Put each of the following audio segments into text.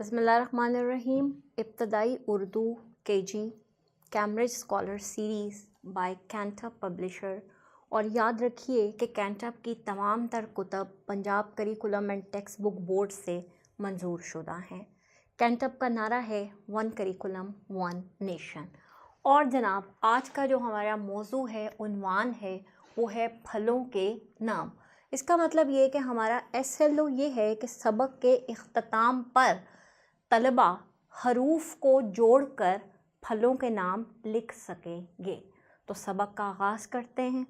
बिस्मिल्लाहिर्रहमानिर्रहीम। इब्तदाई Urdu KG Cambridge scholar series by Cantup publisher. और याद रखिए कि कैंटअप की तमाम तर कुतब Punjab curriculum and textbook board से मंजूर शुदा हैं। कैंटअप का नारा है वन करिकुलम वन नेशन। और जनाब, आज का जो हमारा मौजू है, उन्वान है, वो है फलों के नाम। इसका मतलब ये कि हमारा SLO ये है कि सबक के इख्तिताम पर तलबा हरूफ को जोड़कर फलों के नाम लिख सकेंगे। तो सबक का आगाज़ करते हैं।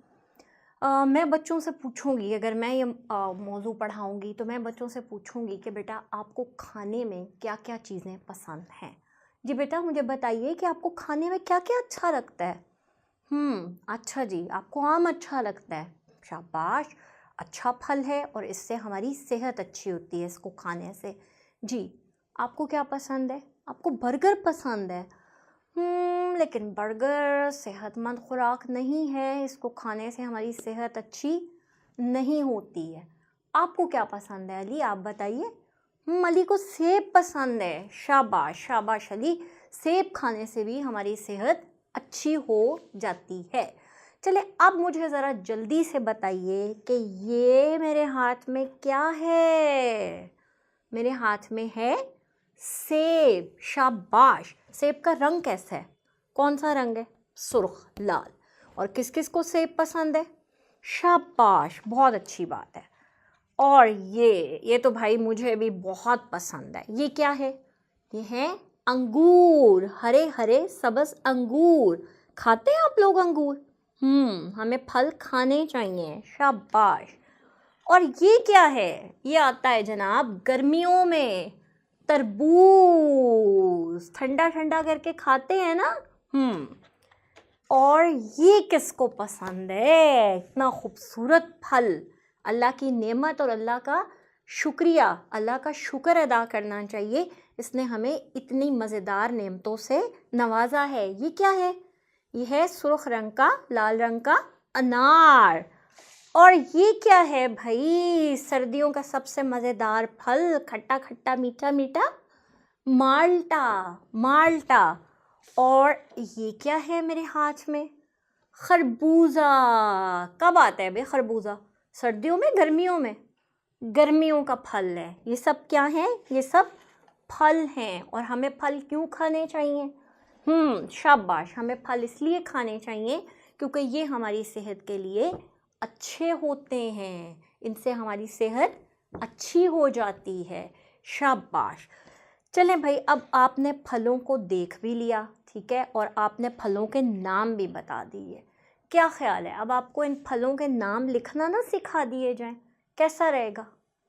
मैं बच्चों से पूछूंगी, अगर मैं ये मौजू पढ़ाऊंगी तो मैं बच्चों से पूछूंगी कि बेटा आपको खाने में क्या क्या चीज़ें पसंद हैं। जी बेटा, मुझे बताइए कि आपको खाने में क्या क्या अच्छा लगता है। अच्छा जी, आपको आम अच्छा लगता है। शाबाश, अच्छा फल है और इससे हमारी सेहत अच्छी होती है इसको खाने से। जी, आपको क्या पसंद है? आपको बर्गर पसंद है। लेकिन बर्गर सेहतमंद खुराक नहीं है, इसको खाने से हमारी सेहत अच्छी नहीं होती है। आपको क्या पसंद है अली, आप बताइए। अली को सेब पसंद है। शाबाश शाबाश अली, सेब खाने से भी हमारी सेहत अच्छी हो जाती है। चले, अब मुझे ज़रा जल्दी से बताइए कि ये मेरे हाथ में क्या है। मेरे हाथ में है सेब। शाबाश, सेब का रंग कैसा है? कौन सा रंग है? सुर्ख लाल। और किस किस को सेब पसंद है? शाबाश, बहुत अच्छी बात है। और ये तो भाई मुझे भी बहुत पसंद है। ये क्या है? ये है अंगूर, हरे हरे सबज अंगूर। खाते हैं आप लोग अंगूर? हमें फल खाने चाहिए। शाबाश। और ये क्या है? ये आता है जनाब गर्मियों में, तरबूज। ठंडा ठंडा करके खाते हैं ना। और ये किसको पसंद है? इतना खूबसूरत फल। अल्लाह की नेमत और अल्लाह का शुक्रिया, अल्लाह का शुक्र अदा करना चाहिए, इसने हमें इतनी मज़ेदार नेमतों से नवाजा है। ये क्या है? ये है सुर्ख रंग का, लाल रंग का अनार। और ये क्या है भाई? सर्दियों का सबसे मज़ेदार फल, खट्टा खट्टा मीठा मीठा, माल्टा। माल्टा। और ये क्या है मेरे हाथ में? खरबूजा। कब आता है बे खरबूजा? सर्दियों में, गर्मियों में? गर्मियों का फल है। ये सब क्या है? ये सब फल हैं। और हमें फल क्यों खाने चाहिए? शाबाश, हमें फल इसलिए खाने चाहिए क्योंकि ये हमारी सेहत के लिए अच्छे होते हैं। इनसे हमारी सेहत अच्छी हो जाती है। शाबाश। चलें भाई, अब आपने फलों को देख भी लिया, ठीक है, और आपने फलों के नाम भी बता दिए। क्या ख्याल है, अब आपको इन फलों के नाम लिखना ना सिखा दिए जाएं? कैसा रहेगा?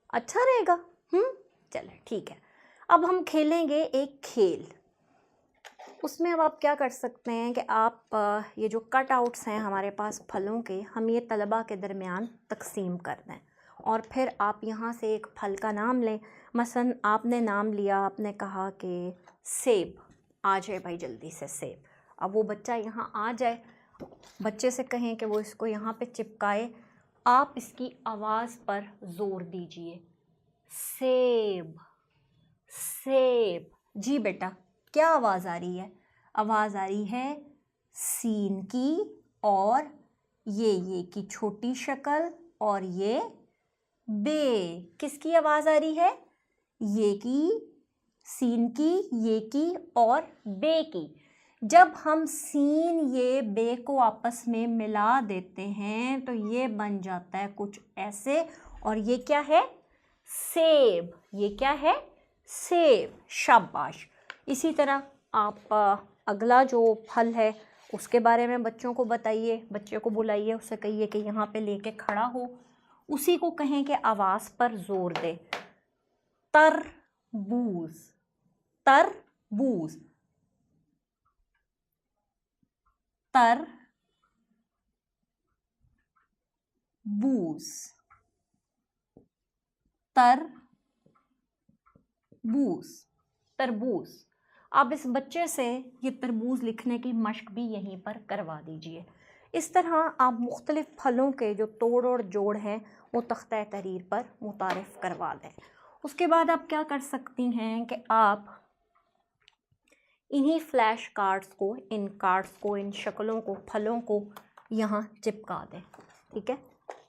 अच्छा रहेगा? चलें ठीक है। अब हम खेलेंगे एक खेल। उसमें अब आप क्या कर सकते हैं कि आप ये जो कट आउट्स हैं हमारे पास फलों के, हम ये तलबा के दरमियान तकसीम कर दें और फिर आप यहाँ से एक फल का नाम लें। मसलन आपने नाम लिया, आपने कहा कि सेब। आ जाए भाई जल्दी से सेब। अब वो बच्चा यहाँ आ जाए, बच्चे से कहें कि वो इसको यहाँ पे चिपकाए। आप इसकी आवाज़ पर ज़ोर दीजिए, सेब सेब। जी बेटा, क्या आवाज़ आ रही है? आवाज़ आ रही है सीन की, और ये की छोटी शक्ल, और ये बे। किसकी आवाज़ आ रही है? ये की, सीन की, ये की और बे की। जब हम सीन ये बे को आपस में मिला देते हैं तो ये बन जाता है कुछ ऐसे। और ये क्या है? सेब। ये क्या है? सेब। शाबाश। इसी तरह आप अगला जो फल है उसके बारे में बच्चों को बताइए। बच्चे को बुलाइए, उससे कहिए कि यहाँ पे लेके खड़ा हो। उसी को कहें कि आवाज़ पर जोर दे, तरबूज। तरबूज। तरबूज। तरबूज। तरबूज। आप इस बच्चे से ये तरबूज लिखने की मश्क भी यहीं पर करवा दीजिए। इस तरह आप मुख्तलिफ़ फलों के जो तोड़ और जोड़ हैं वो तख्ता तहरीर पर मुतारिफ़ करवा दें। उसके बाद आप क्या कर सकती हैं कि आप इन्हीं फ्लैश कार्ड्स को, इन कार्ड्स को, इन शक्लों को, फलों को यहाँ चिपका दें। ठीक है,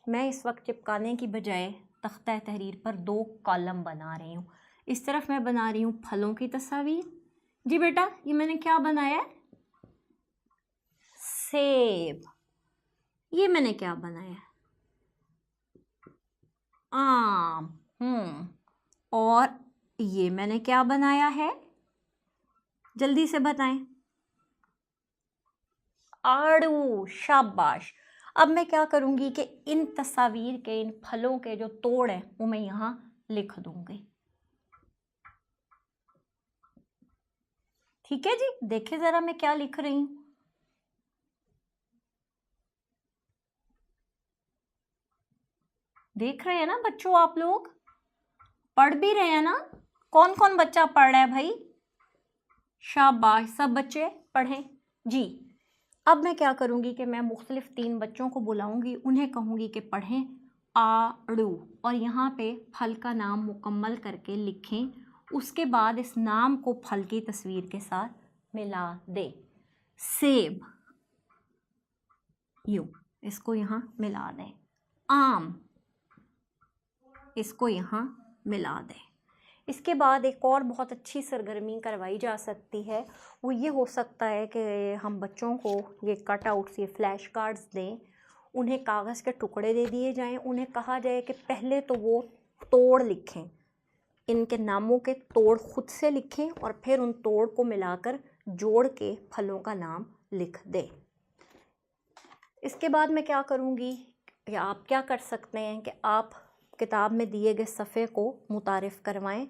मैं इस वक्त चिपकाने की बजाय तख्ता तहरीर पर 2 कॉलम बना रही हूँ। इस तरफ मैं बना रही हूँ फलों की तस्वीर। जी बेटा, ये मैंने क्या बनाया है? सेब। ये मैंने क्या बनाया है? आम। और ये मैंने क्या बनाया है? जल्दी से बताएं। आड़ू। शाबाश। अब मैं क्या करूंगी कि इन तस्वीर के, इन फलों के जो तोड़ है वो मैं यहाँ लिख दूंगी। ठीक है जी, देखिए जरा मैं क्या लिख रही हूं। देख रहे हैं ना बच्चों, आप लोग पढ़ भी रहे हैं ना? कौन कौन बच्चा पढ़ रहा है भाई? शाबाश, सब बच्चे पढ़ें जी। अब मैं क्या करूंगी कि मैं मुख्तलिफ 3 बच्चों को बुलाऊंगी, उन्हें कहूंगी कि पढ़ें आड़ू और यहाँ पे फल का नाम मुकम्मल करके लिखें। उसके बाद इस नाम को फल की तस्वीर के साथ मिला दें। सेब, यूं इसको यहाँ मिला दें। आम, इसको यहाँ मिला दें। इसके बाद एक और बहुत अच्छी सरगर्मी करवाई जा सकती है, वो ये हो सकता है कि हम बच्चों को ये कट आउट्स, ये फ्लैश कार्ड्स दें, उन्हें कागज़ के टुकड़े दे दिए जाएं, उन्हें कहा जाए कि पहले तो वो तोड़ लिखें, इनके नामों के तोड़ खुद से लिखें और फिर उन तोड़ को मिलाकर जोड़ के फलों का नाम लिख दें। इसके बाद मैं क्या करूँगी, या आप क्या कर सकते हैं कि आप किताब में दिए गए सफ़े को मुतारिफ़ करवाएं।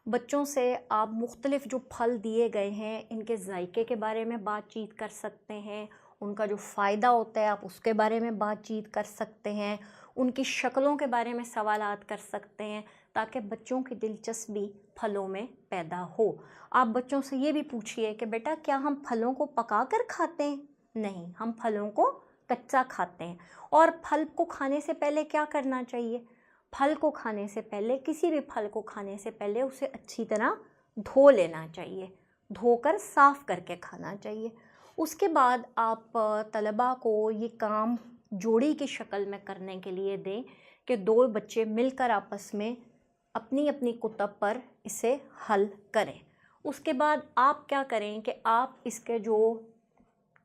बच्चों से आप मुख्तलिफ़ जो फल दिए गए हैं इनके जायके के बारे में बातचीत कर सकते हैं, उनका जो फ़ायदा होता है आप उसके बारे में बातचीत कर सकते हैं, उनकी शक्लों के बारे में सवालात कर सकते हैं, ताकि बच्चों की दिलचस्पी फलों में पैदा हो। आप बच्चों से ये भी पूछिए कि बेटा क्या हम फलों को पका कर खाते हैं? नहीं, हम फलों को कच्चा खाते हैं। और फल को खाने से पहले क्या करना चाहिए? फल को खाने से पहले, किसी भी फल को खाने से पहले उसे अच्छी तरह धो लेना चाहिए, धोकर साफ़ करके खाना चाहिए। उसके बाद आप तलबा को ये काम जोड़ी की शक्ल में करने के लिए दें कि 2 बच्चे मिलकर आपस में अपनी अपनी कुतब पर इसे हल करें। उसके बाद आप क्या करें कि आप इसके जो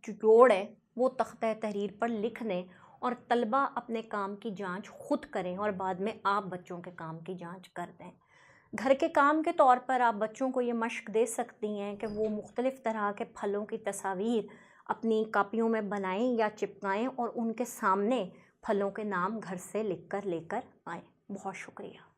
जोड़ है वो तख्ता तहरीर पर लिख दें और तलबा अपने काम की जांच खुद करें और बाद में आप बच्चों के काम की जांच कर दें। घर के काम के तौर पर आप बच्चों को ये मशक दे सकती हैं कि वो मुख्तलिफ़ तरह के फलों की तस्वीर अपनी कापियों में बनाएं या चिपकाएं और उनके सामने फलों के नाम घर से लिख कर लेकर आएँ। बहुत शुक्रिया।